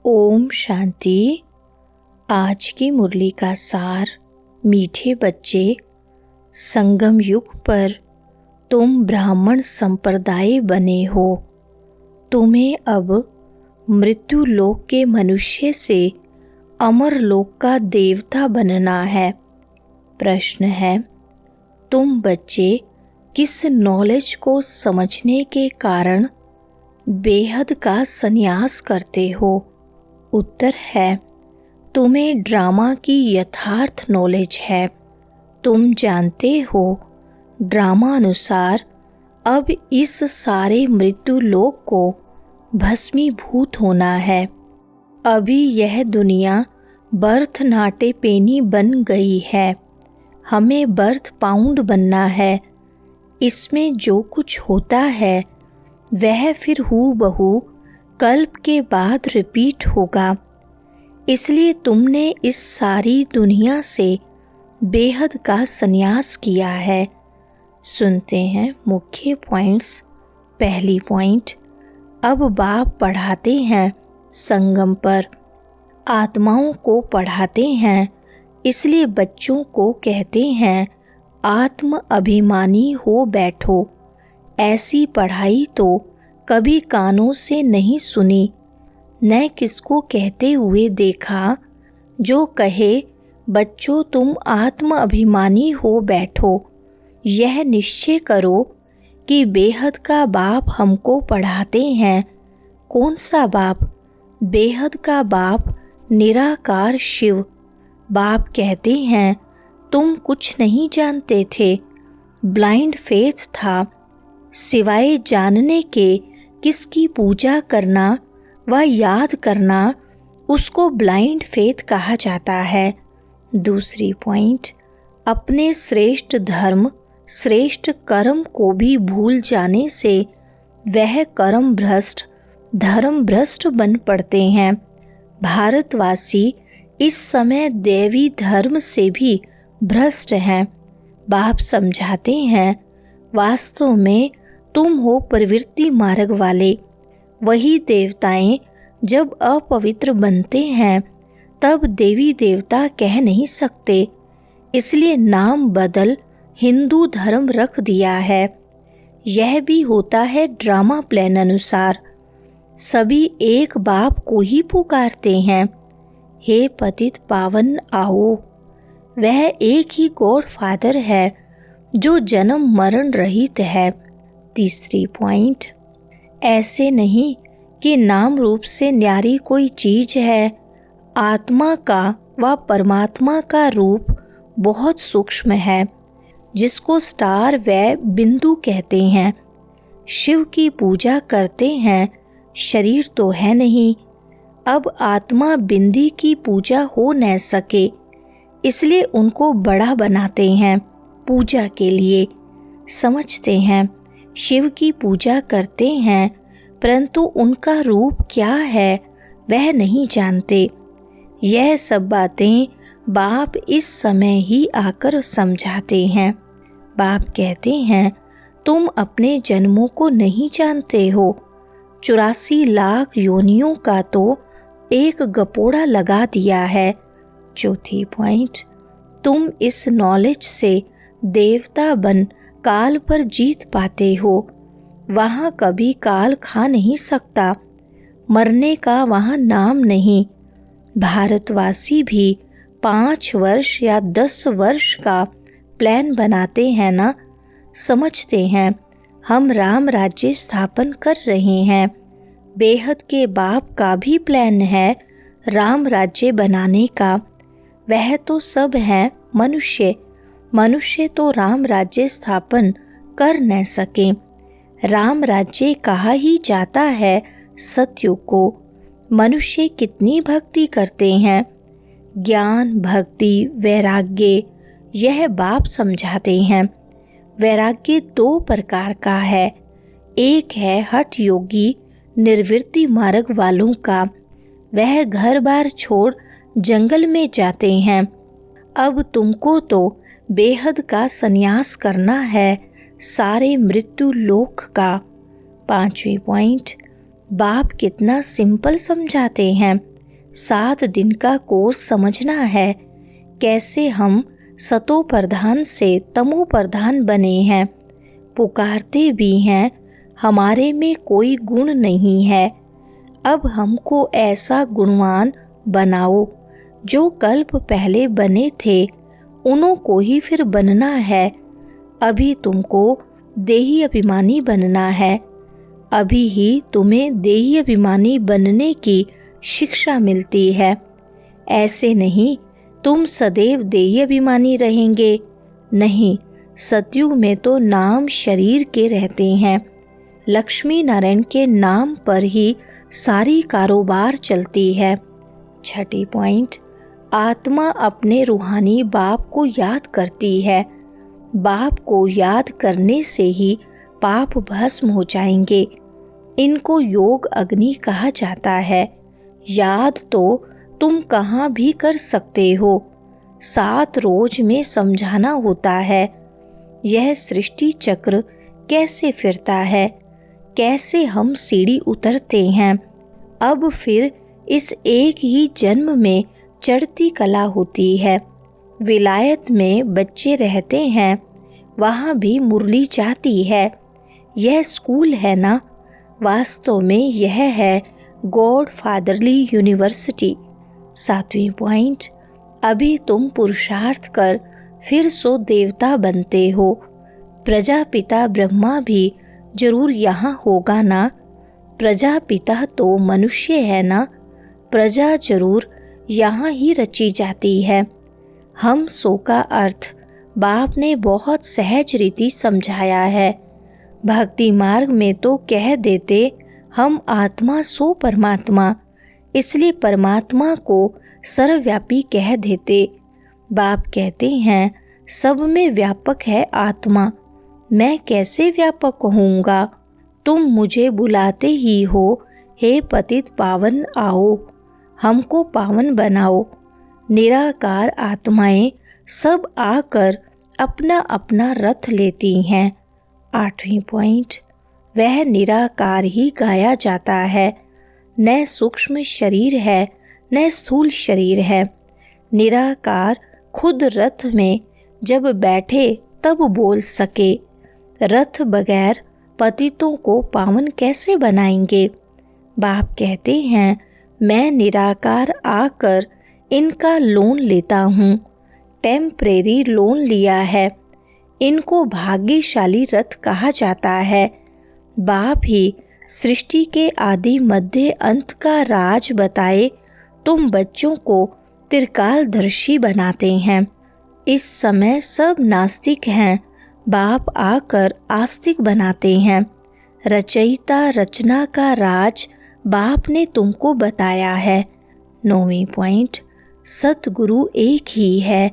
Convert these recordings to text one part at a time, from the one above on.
ओम शांति। आज की मुरली का सार। मीठे बच्चे, संगम युग पर तुम ब्राह्मण संप्रदाय बने हो। तुम्हें अब मृत्यु लोक के मनुष्य से अमर लोक का देवता बनना है। प्रश्न है, तुम बच्चे किस नॉलेज को समझने के कारण बेहद का संन्यास करते हो? उत्तर है, तुम्हें ड्रामा की यथार्थ नॉलेज है। तुम जानते हो ड्रामा अनुसार अब इस सारे मृत्यु लोक को भस्मीभूत होना है। अभी यह दुनिया बर्थ नाटे पेनी बन गई है। हमें बर्थ पाउंड बनना है। इसमें जो कुछ होता है वह फिर हूबहू कल्प के बाद रिपीट होगा। इसलिए तुमने इस सारी दुनिया से बेहद का संन्यास किया है। सुनते हैं मुख्य पॉइंट्स। पहली पॉइंट, अब बाप पढ़ाते हैं संगम पर, आत्माओं को पढ़ाते हैं। इसलिए बच्चों को कहते हैं आत्म अभिमानी हो बैठो। ऐसी पढ़ाई तो कभी कानों से नहीं सुनी, न किसको कहते हुए देखा जो कहे बच्चों तुम आत्म अभिमानी हो बैठो। यह निश्चय करो कि बेहद का बाप हमको पढ़ाते हैं। कौन सा बाप? बेहद का बाप निराकार शिव। बाप कहते हैं तुम कुछ नहीं जानते थे, ब्लाइंड फेथ था। सिवाय जानने के किसकी पूजा करना व याद करना, उसको ब्लाइंड फेथ कहा जाता है। दूसरी पॉइंट, अपने श्रेष्ठ धर्म श्रेष्ठ कर्म को भी भूल जाने से वह कर्म भ्रष्ट धर्म भ्रष्ट बन पड़ते हैं। भारतवासी इस समय देवी धर्म से भी भ्रष्ट हैं। बाप समझाते हैं वास्तव में तुम हो प्रवृत्ति मार्ग वाले। वही देवताएं जब अपवित्र बनते हैं तब देवी देवता कह नहीं सकते। इसलिए नाम बदल हिंदू धर्म रख दिया है। यह भी होता है ड्रामा प्लान अनुसार। सभी एक बाप को ही पुकारते हैं, हे पतित पावन आओ। वह एक ही गॉड फादर है जो जन्म मरण रहित है। तीसरी पॉइंट, ऐसे नहीं कि नाम रूप से न्यारी कोई चीज है। आत्मा का व परमात्मा का रूप बहुत सूक्ष्म है, जिसको स्टार व बिंदु कहते हैं। शिव की पूजा करते हैं, शरीर तो है नहीं। अब आत्मा बिंदी की पूजा हो न सके, इसलिए उनको बड़ा बनाते हैं पूजा के लिए। समझते हैं शिव की पूजा करते हैं, परंतु उनका रूप क्या है वह नहीं जानते। यह सब बातें बाप इस समय ही आकर समझाते हैं। बाप कहते हैं तुम अपने जन्मों को नहीं जानते हो। 84 लाख योनियों का तो एक गपोड़ा लगा दिया है। चौथी पॉइंट, तुम इस नॉलेज से देवता बन काल पर जीत पाते हो। वहाँ कभी काल खा नहीं सकता, मरने का वहाँ नाम नहीं। भारतवासी भी 5 वर्ष या 10 वर्ष का प्लान बनाते हैं ना। समझते हैं हम राम राज्य स्थापन कर रहे हैं। बेहद के बाप का भी प्लान है राम राज्य बनाने का। वह तो सब हैं मनुष्य। मनुष्य तो राम राज्य स्थापन कर न सके। राम राज्य कहा ही जाता है सतयुग को। मनुष्य कितनी भक्ति करते हैं। ज्ञान भक्ति वैराग्य यह बाप समझाते हैं। वैराग्य 2 प्रकार का है। एक है हठ योगी निर्वृत्ति मार्ग वालों का। वह घर बार छोड़ जंगल में जाते हैं। अब तुमको तो बेहद का संन्यास करना है सारे मृत्यु लोक का। 5वीं पॉइंट, बाप कितना सिंपल समझाते हैं। 7 दिन का कोर्स समझना है, कैसे हम सतो प्रधान से तमो प्रधान बने हैं। पुकारते भी हैं, हमारे में कोई गुण नहीं है। अब हमको ऐसा गुणवान बनाओ, जो कल्प पहले बने थे उन्हों को ही फिर बनना है। अभी तुमको देही अभिमानी बनना है। अभी ही तुम्हें देही अभिमानी बनने की शिक्षा मिलती है। ऐसे नहीं तुम सदैव देही अभिमानी रहेंगे। नहीं, सतयुग में तो नाम शरीर के रहते हैं। लक्ष्मी नारायण के नाम पर ही सारी कारोबार चलती है। 6 पॉइंट, आत्मा अपने रूहानी बाप को याद करती है। बाप को याद करने से ही पाप भस्म हो जाएंगे। इनको योग अग्नि कहा जाता है। याद तो तुम कहाँ भी कर सकते हो, 7 रोज में समझाना होता है। यह सृष्टि चक्र कैसे फिरता है, कैसे हम सीढ़ी उतरते हैं। अब फिर इस एक ही जन्म में चढ़ती कला होती है। विलायत में बच्चे रहते हैं, वहाँ भी मुरली जाती है। यह स्कूल है ना, वास्तव में यह है गॉड फादरली यूनिवर्सिटी। 7 पॉइंट, अभी तुम पुरुषार्थ कर फिर सो देवता बनते हो। प्रजापिता ब्रह्मा भी जरूर यहाँ होगा ना। प्रजापिता तो मनुष्य है ना, प्रजा जरूर यहाँ ही रची जाती है। हम सो का अर्थ बाप ने बहुत सहज रीति समझाया है। भक्ति मार्ग में तो कह देते हम आत्मा सो परमात्मा, इसलिए परमात्मा को सर्वव्यापी कह देते। बाप कहते हैं सब में व्यापक है आत्मा, मैं कैसे व्यापक होऊंगा। तुम मुझे बुलाते ही हो, हे पतित पावन आओ, हमको पावन बनाओ। निराकार आत्माएं सब आकर अपना अपना रथ लेती हैं। 8 पॉइंट, वह निराकार ही गाया जाता है। न सूक्ष्म शरीर है न स्थूल शरीर है। निराकार खुद रथ में जब बैठे तब बोल सके। रथ बगैर पतितों को पावन कैसे बनाएंगे। बाप कहते हैं मैं निराकार आकर इनका लोन लेता हूँ। टेम्परेरी लोन लिया है। इनको भाग्यशाली रथ कहा जाता है। बाप ही सृष्टि के आदि मध्य अंत का राज बताए तुम बच्चों को त्रिकालदर्शी बनाते हैं। इस समय सब नास्तिक हैं, बाप आकर आस्तिक बनाते हैं। रचयिता रचना का राज बाप ने तुमको बताया है। 9 पॉइंट, सतगुरु एक ही है,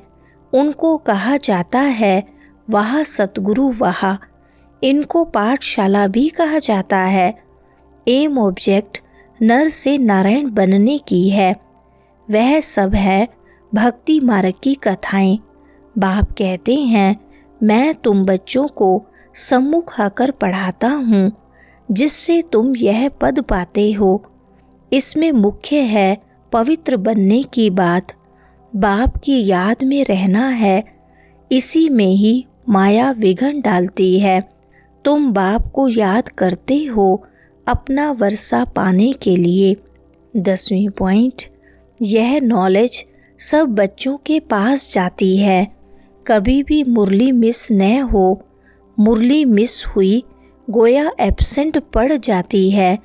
उनको कहा जाता है वह सतगुरु वहा। इनको पाठशाला भी कहा जाता है। एम ऑब्जेक्ट नर से नारायण बनने की है। वह सब है भक्ति मार्ग की कथाएं। बाप कहते हैं मैं तुम बच्चों को सम्मुख आकर पढ़ाता हूँ, जिससे तुम यह पद पाते हो। इसमें मुख्य है पवित्र बनने की बात। बाप की याद में रहना है, इसी में ही माया विघन डालती है। तुम बाप को याद करते हो अपना वर्षा पाने के लिए। 10 पॉइंट, यह नॉलेज सब बच्चों के पास जाती है। कभी भी मुरली मिस न हो। मुरली मिस हुई गोया एब्सेंट पड़ जाती है।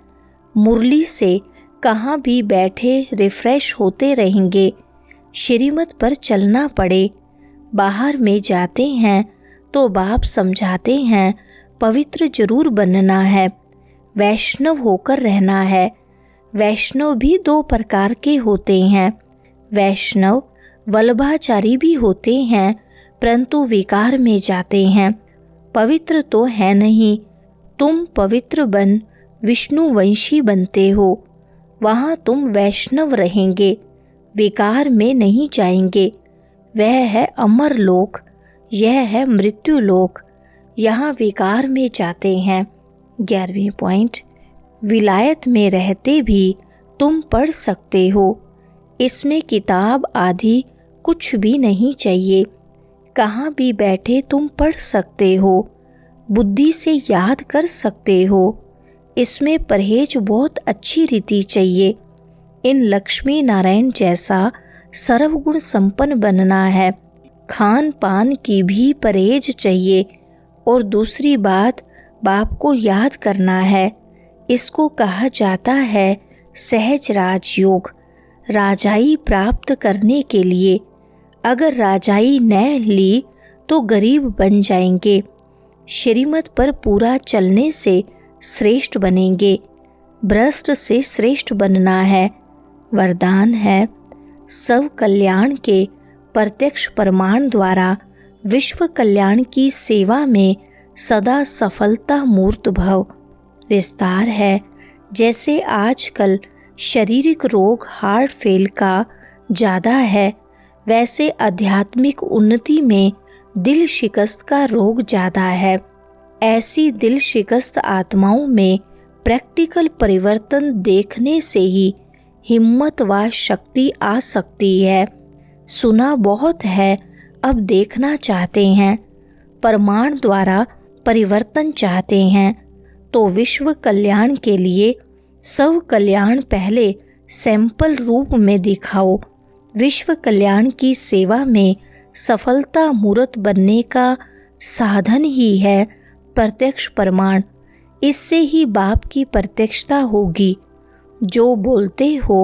मुरली से कहाँ भी बैठे रिफ्रेश होते रहेंगे। श्रीमत पर चलना पड़े। बाहर में जाते हैं तो बाप समझाते हैं पवित्र जरूर बनना है, वैष्णव होकर रहना है। वैष्णव भी 2 प्रकार के होते हैं। वैष्णव वल्लभाचारी भी होते हैं, परंतु विकार में जाते हैं। पवित्र तो है नहीं। तुम पवित्र बन विष्णुवंशी बनते हो, वहाँ तुम वैष्णव रहेंगे, विकार में नहीं जाएंगे। वह है अमर लोक, यह है मृत्यु लोक, यहाँ विकार में जाते हैं। 11 पॉइंट, विलायत में रहते भी तुम पढ़ सकते हो। इसमें किताब आदि कुछ भी नहीं चाहिए। कहाँ भी बैठे तुम पढ़ सकते हो, बुद्धि से याद कर सकते हो। इसमें परहेज बहुत अच्छी रीति चाहिए। इन लक्ष्मी नारायण जैसा सर्वगुण संपन्न बनना है। खान पान की भी परहेज चाहिए। और दूसरी बात, बाप को याद करना है। इसको कहा जाता है सहज राजयोग। राजाई प्राप्त करने के लिए अगर राजाई न ली तो गरीब बन जाएंगे। श्रीमत पर पूरा चलने से श्रेष्ठ बनेंगे। भ्रष्ट से श्रेष्ठ बनना है। वरदान है, सब कल्याण के प्रत्यक्ष प्रमाण द्वारा विश्व कल्याण की सेवा में सदा सफलता मूर्त भव। विस्तार है, जैसे आजकल शारीरिक रोग हार्ट फेल का ज़्यादा है, वैसे आध्यात्मिक उन्नति में दिल शिकस्त का रोग ज़्यादा है। ऐसी दिल शिकस्त आत्माओं में प्रैक्टिकल परिवर्तन देखने से ही हिम्मत व शक्ति आ सकती है। सुना बहुत है, अब देखना चाहते हैं। प्रमाण द्वारा परिवर्तन चाहते हैं तो विश्व कल्याण के लिए सब कल्याण पहले सैंपल रूप में दिखाओ। विश्व कल्याण की सेवा में सफलता मूर्त बनने का साधन ही है प्रत्यक्ष प्रमाण। इससे ही बाप की प्रत्यक्षता होगी। जो बोलते हो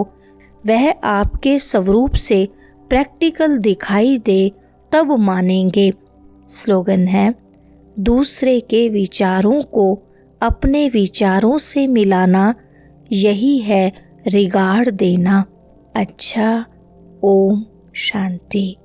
वह आपके स्वरूप से प्रैक्टिकल दिखाई दे तब मानेंगे। स्लोगन है, दूसरे के विचारों को अपने विचारों से मिलाना, यही है रिगार्ड देना। अच्छा, ओम शांति।